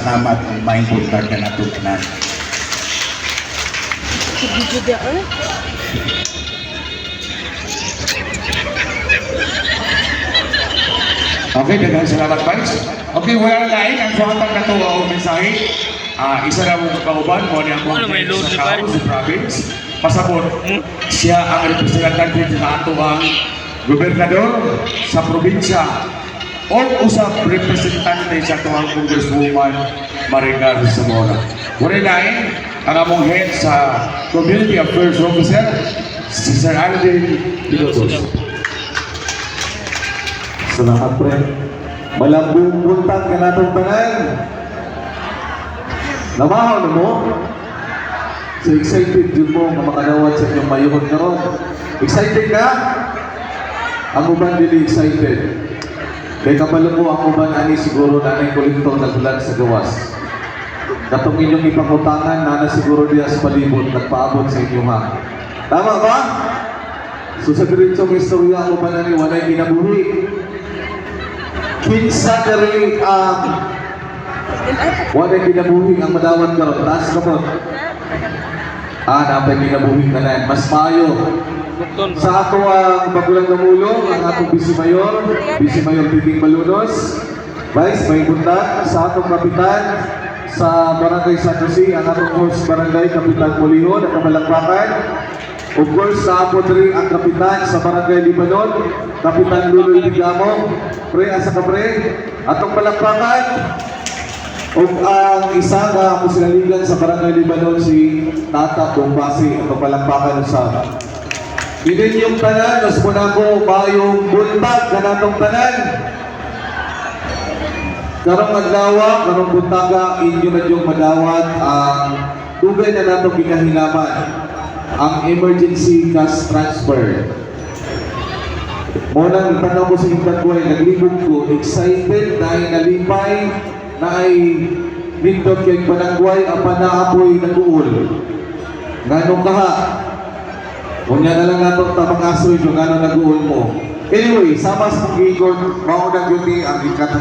pasalamat ang maingkutan ka na tutunan. Okay, daghang salamat, Vice. Okay, wala na lain. Ang suhatang natuwa o mensahe. Isa na mong kauban mo niya ang mga sa Kao, sa province. Pasabot, siya ang representante sa ato ang gobernador sa probinsya o usap representante sa ato ang Congresswoman Maricar Zamora. Wala lain, ang among head sa Community Affairs Officer, si Sir Alden Pilotos. Salamat, pre. Malambong buntag ka natong tanan. Namahaw na mo. So excited yun mo na makanawad sa inyong mayuhon na ron. Excited ka? Ang uban dili excited. Kaya kabalo mo ang uban ani siguro na nang kolektor nagbulan sa gawas. Katong inyong ipangutangan na siguro diya sa palibot nagpaabot sa inyo ha. Tama ba? So sa diretsong istorya ang uban ani walay ginabuhi. Kinsa dari walay ginabuhi ang madawat karon. Taas ka po. Napay ginabuhi ka na. Mas mayo. Sa ato ang bagulang namulong, ang atong Vice Mayor Titing Balunos, Vice, may buntag sa atong kapitan sa Barangay San Jose, ang atong host Barangay Kapitan Molihon, ang kamalakpakan. Of course, sa apo rin ang kapitan sa Barangay Libanon, Kapitan Luloy Ligamo, pre, asa ka pre, atong palakpakan. O ang isa na musilaligan sa Barangay Libanon, si Tata Bombasi, ang palakpakan sa Inin yung tanan, nos mo na ko bayong buntag na natong tanan. Karong maglawa, karong buntaga, inyo na yung madawat ang tugay na natong ginahilaman, ang emergency cash transfer. Muna, itanong ko sa inyong ko ay naglibog ko, excited dahil nalipay na ay nindot kay panangguay ang panaapoy nag-uul. Ganong kaha? Kunya na lang nato tamang asoy yung gano'n nag-uul mo. Anyway, sama sa pag-iikot, maunang yun ang ikat.